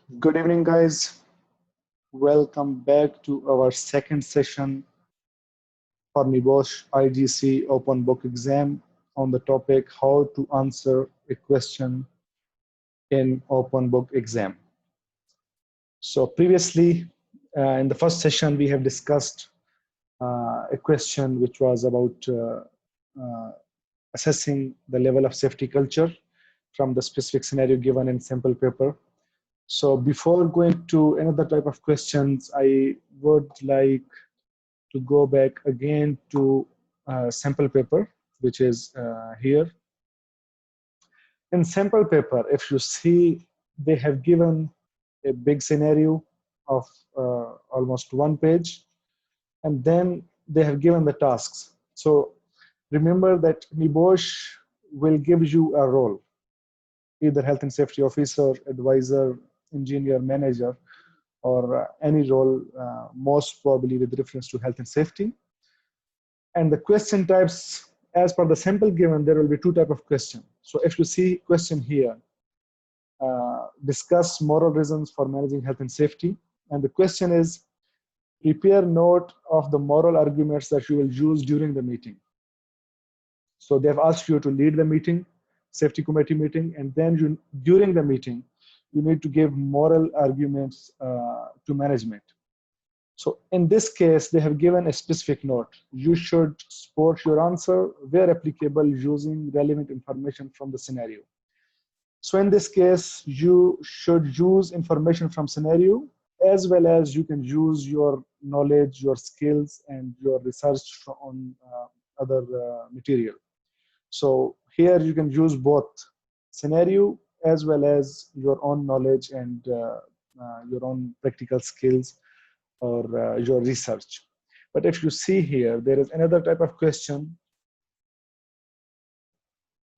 Good evening, guys. Welcome back to our second session for Nebosh IGC open book exam on the topic how to answer a question in open book exam. So previously, in the first session, we have discussed a question which was about uh, assessing the level of safety culture from the specific scenario given in sample paper. So before going to another type of questions, I would like to go back again to sample paper, which is here. In sample paper, if you see, they have given a big scenario of almost 1 page, and then they have given the tasks. So remember that Nebosh will give you a role, either health and safety officer, advisor, engineer, manager, or any role, most probably with reference to health and safety. And the question types, as per the sample given, there will be two types of question. So if you see question here, discuss moral reasons for managing health and safety. And the question is, prepare note of the moral arguments that you will use during the meeting. So they've asked you to lead the meeting, safety committee meeting, and then during the meeting, you need to give moral arguments to management. So in this case, they have given a specific note. You should support your answer where applicable using relevant information from the scenario. So in this case, you should use information from scenario, as well as you can use your knowledge, your skills, and your research on other material. So here you can use both scenario as well as your own knowledge and your own practical skills or your research. But if you see here, there is another type of question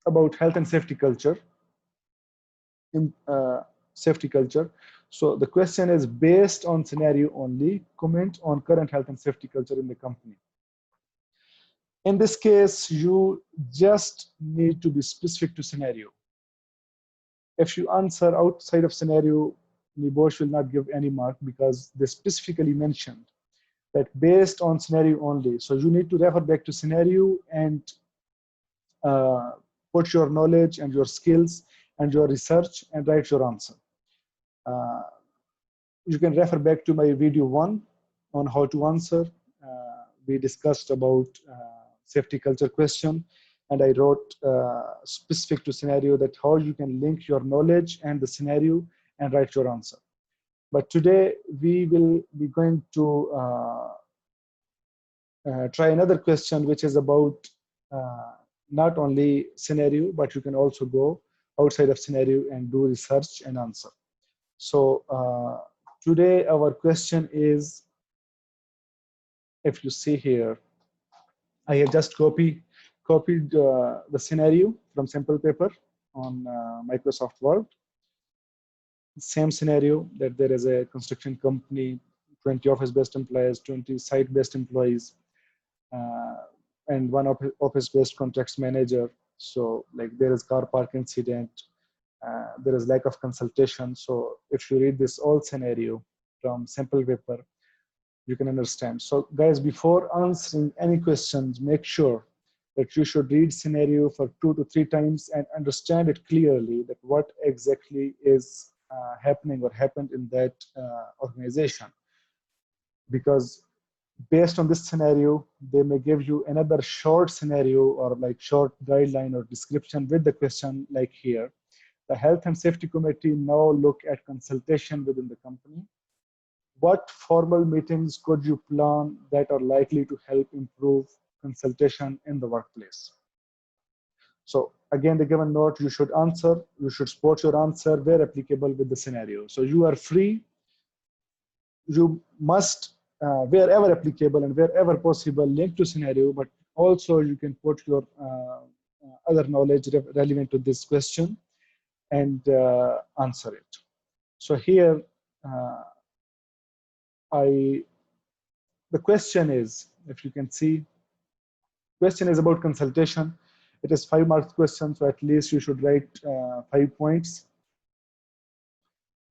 about health and safety culture. In safety culture, so the question is based on scenario only, comment on current health and safety culture in the company. In this case, you just need to be specific to scenario. If you answer outside of scenario, Nebosh will not give any mark because they specifically mentioned that based on scenario only. So you need to refer back to scenario and put your knowledge and your skills and your research and write your answer. You can refer back to my video 1 on how to answer. We discussed about safety culture question, and I wrote specific to scenario that how you can link your knowledge and the scenario and write your answer. But today we will be going to try another question, which is about not only scenario, but you can also go outside of scenario and do research and answer. So today our question is, if you see here, I have just copied the scenario from sample paper on Microsoft Word. Same scenario, that there is a construction company, 20 office-based employees, 20 site-based employees, and one office-based contracts manager. So like there is car park incident, there is lack of consultation. So if you read this all scenario from sample paper, you can understand. So guys, before answering any questions, make sure that you should read scenario for 2 to 3 times and understand it clearly, that what exactly is happening or happened in that organization. Because based on this scenario, they may give you another short scenario or like short guideline or description with the question like here. The health and safety committee now look at consultation within the company. What formal meetings could you plan that are likely to help improve consultation in the workplace? So again, the given note, you should answer, you should support your answer where applicable with the scenario. So you are free, you must, wherever applicable and wherever possible, link to scenario, but also you can put your other knowledge relevant to this question and answer it. So here, the question is, if you can see, question is about consultation. It is 5 marks question, so at least you should write 5 points.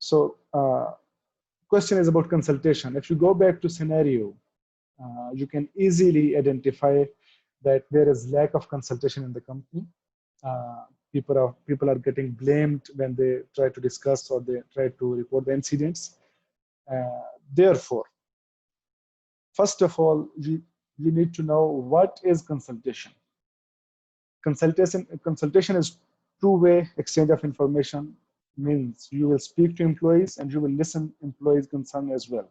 So question is about consultation. If you go back to scenario, you can easily identify that there is lack of consultation in the company. People are getting blamed when they try to discuss or they try to report the incidents. Therefore, first of all, you need to know what is consultation. Consultation is two-way exchange of information, means you will speak to employees and you will listen employees' concern as well.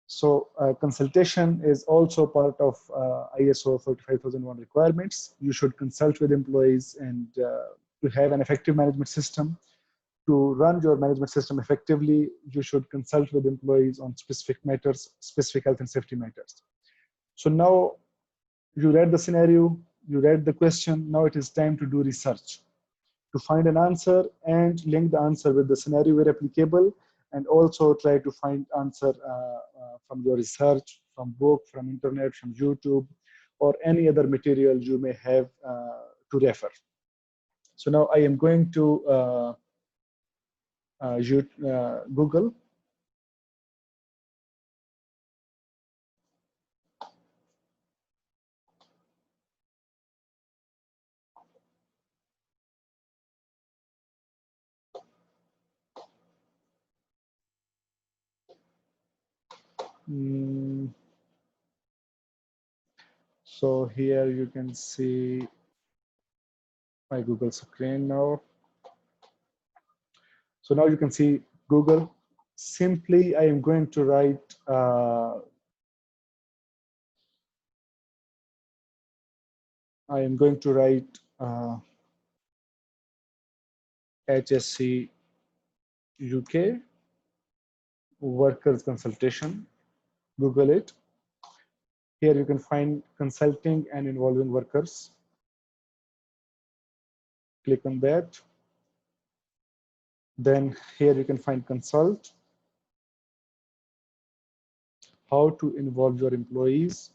So consultation is also part of ISO 45001 requirements. You should consult with employees and to have an effective management system. To run your management system effectively, you should consult with employees on specific matters, specific health and safety matters. So now you read the scenario, you read the question, now it is time to do research, to find an answer and link the answer with the scenario where applicable, and also try to find answer from your research, from book, from internet, from YouTube, or any other material you may have to refer. So now I am going to Google. So here you can see my Google screen now. So now you can see Google. Simply, I am going to write HSC UK workers consultation. Google it. Here you can find consulting and involving workers. Click on that. Then here you can find consult. How to involve your employees.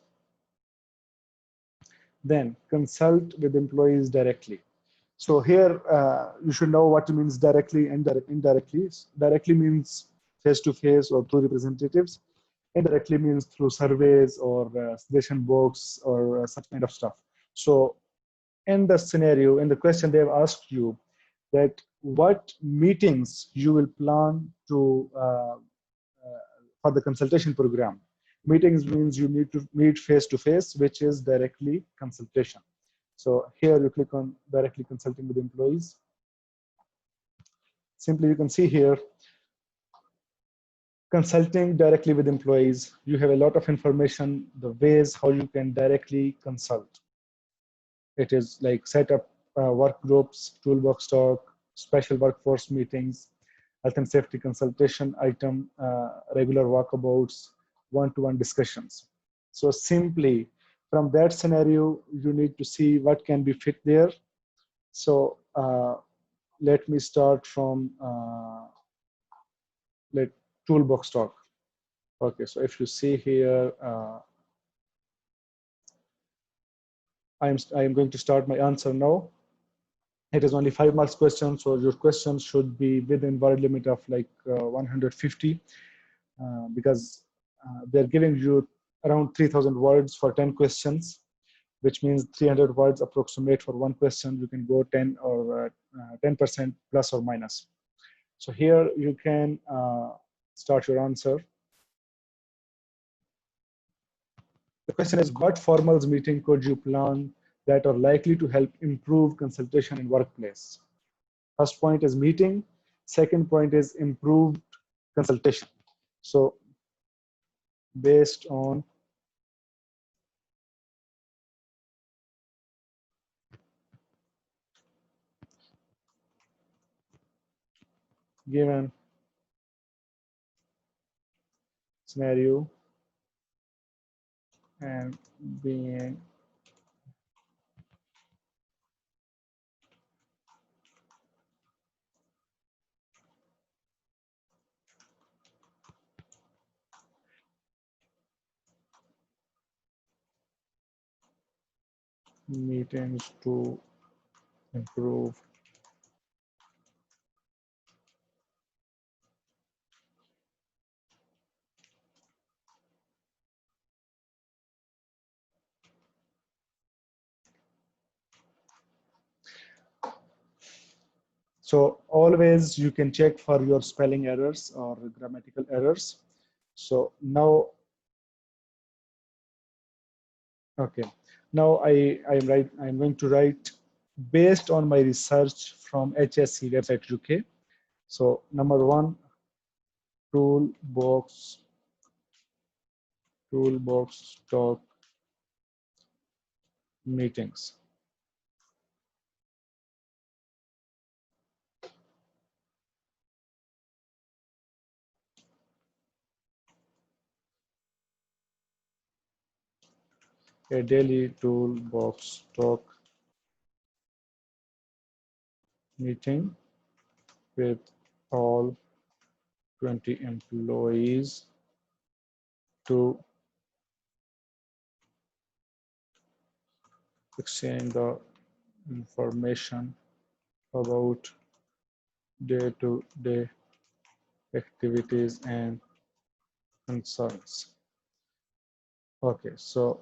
Then consult with employees directly. So here you should know what it means directly and indirectly. Directly means face-to-face or through representatives. Indirectly means through surveys or suggestion box or such kind of stuff. So in the scenario, in the question, they have asked you that what meetings you will plan to for the consultation program. Meetings means you need to meet face-to-face, which is directly consultation. So here you click on directly consulting with employees. Simply you can see here, consulting directly with employees. You have a lot of information, the ways how you can directly consult. It is like set up work groups, toolbox talk, special workforce meetings, health and safety consultation item, regular walkabouts, one-to-one discussions. So simply from that scenario, you need to see what can be fit there. So let me start from toolbox talk. Okay, so if you see here, I am going to start my answer now. It is only 5 marks question, so your question should be within word limit of like 150, because they're giving you around 3,000 words for 10 questions, which means 300 words approximate for one question. You can go 10 or 10% plus or minus. So here you can start your answer. The question is, what formals meeting could you plan that are likely to help improve consultation in workplace? First point is meeting. Second point is improved consultation. So based on given scenario and being meetings to improve So always you can check for your spelling errors or grammatical errors. So now, okay, now I'm going to write based on my research from HSC website UK. So number one, toolbox talk meetings. A daily toolbox talk meeting with all 20 employees to exchange the information about day-to-day activities and concerns. Okay, so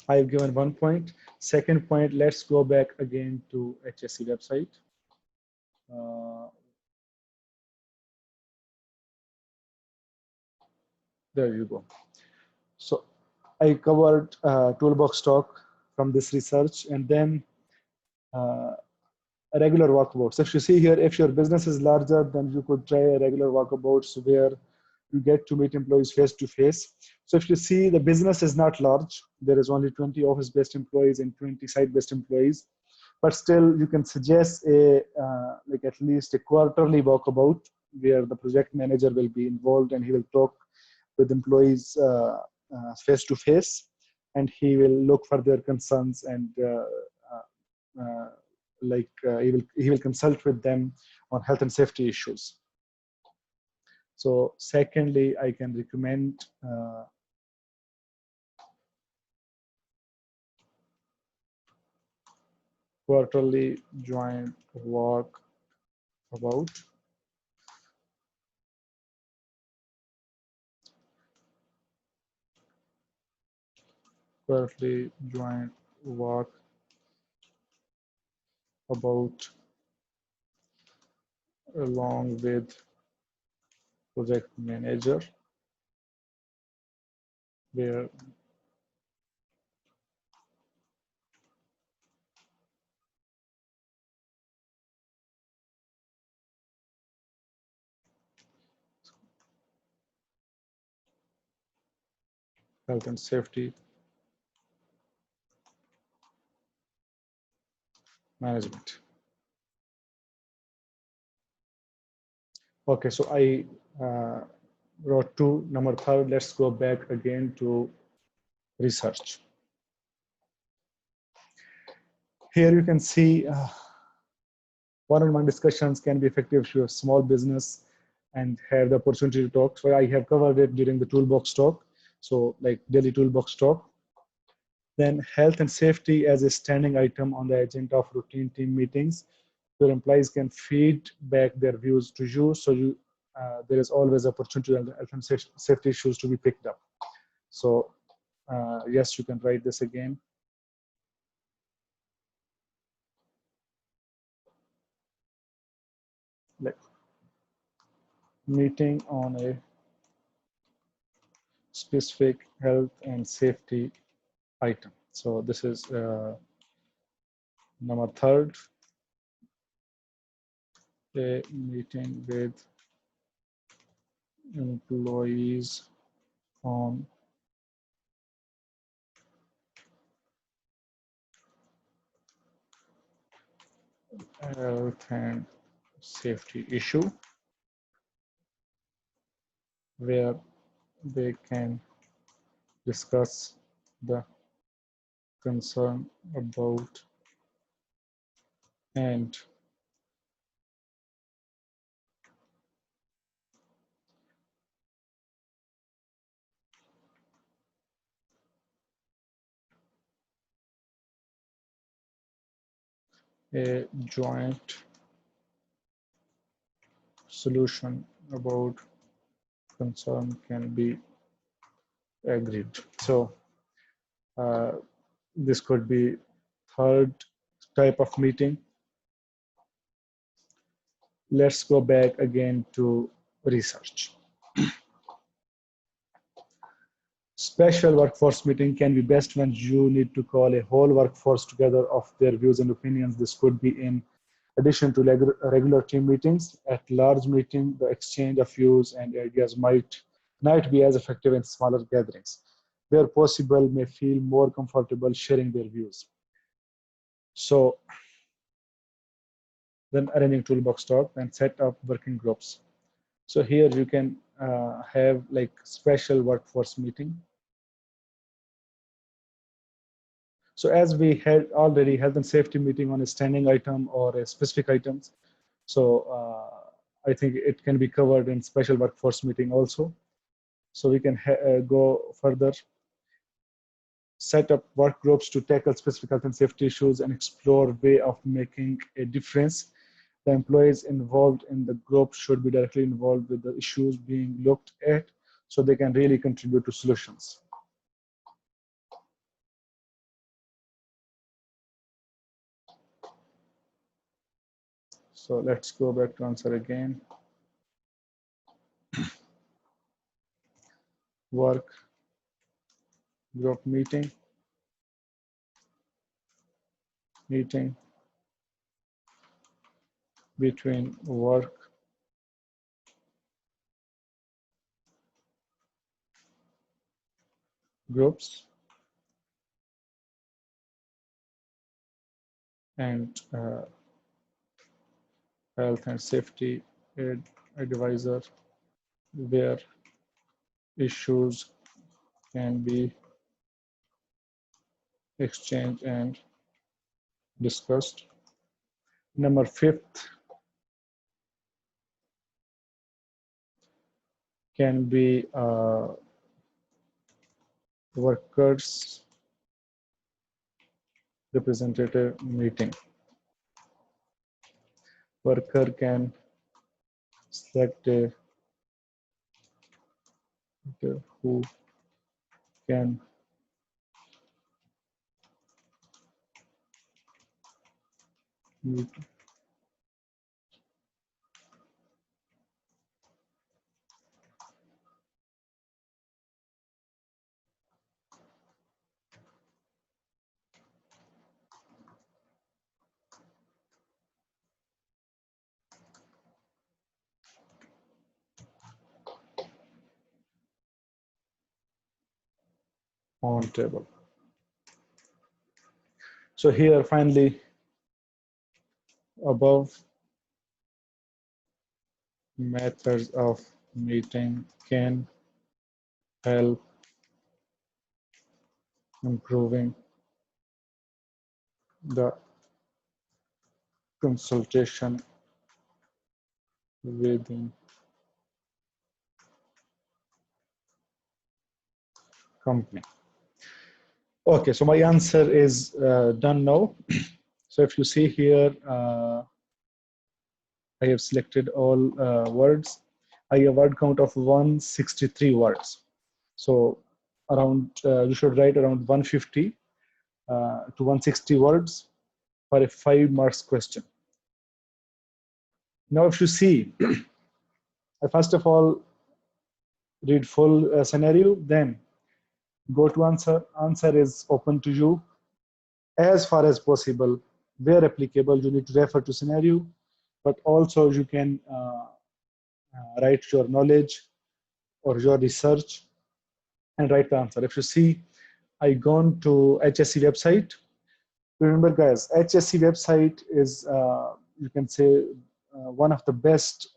I've given 1 point. Second point, let's go back again to HSC website. There you go. So I covered toolbox talk from this research, and then a regular walkabouts. If you see here, if your business is larger, then you could try a regular walkabouts where you get to meet employees face to face. So if you see the business is not large, there is only 20 office-based employees and 20 site-based employees, but still you can suggest a like at least a quarterly walkabout where the project manager will be involved and he will talk with employees face to face, and he will look for their concerns and he will consult with them on health and safety issues. So secondly, I can recommend quarterly joint walk about quarterly joint walk about along with project manager where health and safety management. Okay, so I wrote two. Number third, let's go back again to research. Here you can see one-on-one discussions can be effective if you have small business and have the opportunity to talk. So I have covered it during the toolbox talk. So like daily toolbox talk. Then health and safety as a standing item on the agenda of routine team meetings. Your employees can feed back their views to you. So there is always opportunity for health and safety issues to be picked up. So yes, you can write this again. Like meeting on a specific health and safety item. So this is number third, a meeting with employees on health and safety issue where they can discuss the concern about and a joint solution about concern can be agreed. So This could be third type of meeting. Let's go back again to research. Special workforce meeting can be best when you need to call a whole workforce together of their views and opinions. This could be in addition to regular team meetings. At large meeting, the exchange of views and ideas might not be as effective in smaller gatherings. Where possible, may feel more comfortable sharing their views. So then arranging toolbox talk and set up working groups. So here you can have like special workforce meeting. So as we had already health and safety meeting on a standing item or a specific items. So I think it can be covered in special workforce meeting also. So we can go further. Set up work groups to tackle specific health and safety issues and explore way of making a difference. The employees involved in the group should be directly involved with the issues being looked at so they can really contribute to solutions. So let's go back to answer again. Work group meeting between work groups and health and safety advisor, where issues can be exchanged and discussed. Number 5 can be workers representative meeting. Worker can select a who can meet on table. So here finally above methods of meeting can help improving the consultation within company. Okay, so my answer is done now. So if you see here, I have selected all words. I have a word count of 163 words. So around, you should write around 150 to 160 words for a 5 marks question. Now, if you see, I first of all read full scenario, then go to answer. Answer is open to you. As far as possible, where applicable, you need to refer to scenario, but also you can write your knowledge or your research and write the answer. If you see, I gone to HSC website. Remember, guys, HSC website is, you can say, one of the best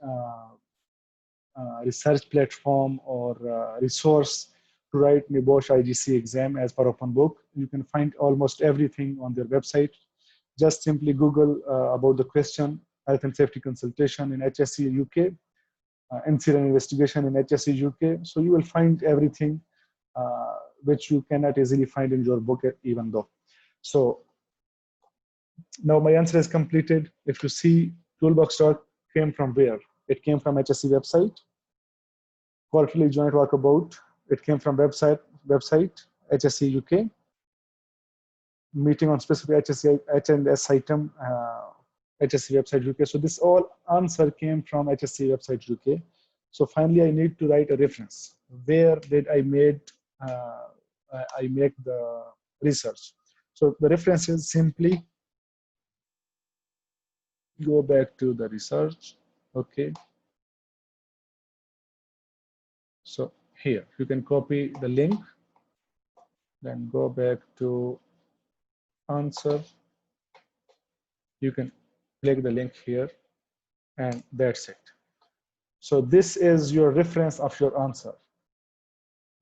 research platform or resource to write Nebosh IGC exam as per open book. You can find almost everything on their website. Just simply Google about the question, health and safety consultation in HSC UK, incident investigation in HSC UK. So you will find everything which you cannot easily find in your book even though. So now my answer is completed. If you see, toolbox talk came from where? It came from HSC website. Quarterly joint walkabout, it came from website HSC UK. meeting on specific HNS item, HSC website UK. So this all answer came from HSC website UK. So finally, I need to write a reference. Where did I make the research? So the reference is simply go back to the research. Okay. So here you can copy the link, then go back to answer. You can click the link here, and that's it. So this is your reference of your answer.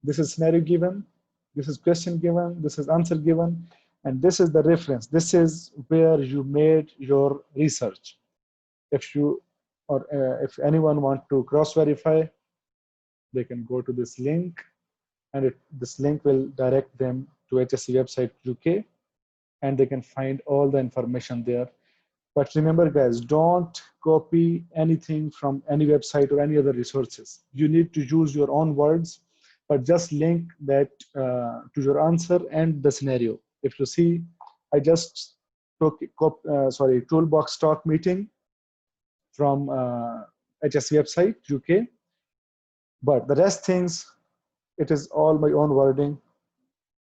This is scenario given, this is question given, this is answer given, and this is the reference. This is where you made your research. If you or if anyone want to cross-verify, they can go to this link, and this link will direct them to HSC website UK, and they can find all the information there. But remember, guys, don't copy anything from any website or any other resources. You need to use your own words, but just link that to your answer and the scenario. If you see, I just took Toolbox Talk meeting from HSC website UK, but the rest things, it is all my own wording.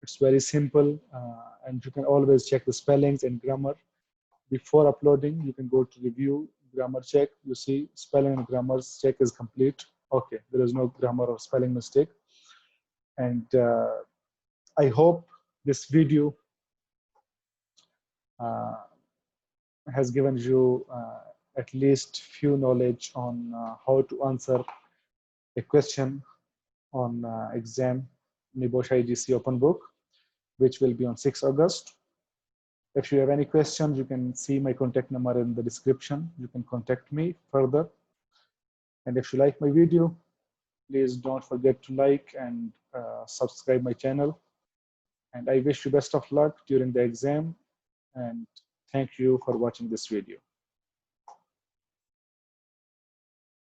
It's very simple, and you can always check the spellings and grammar. Before uploading, you can go to review, grammar check. You see spelling and grammar check is complete. Okay, there is no grammar or spelling mistake. And I hope this video has given you at least few knowledge on how to answer a question on exam Nebosh IGC open book, which will be on 6 August. If you have any questions, you can see my contact number in the description. You can contact me further. And if you like my video, please don't forget to like and subscribe my channel. And I wish you best of luck during the exam. And thank you for watching this video.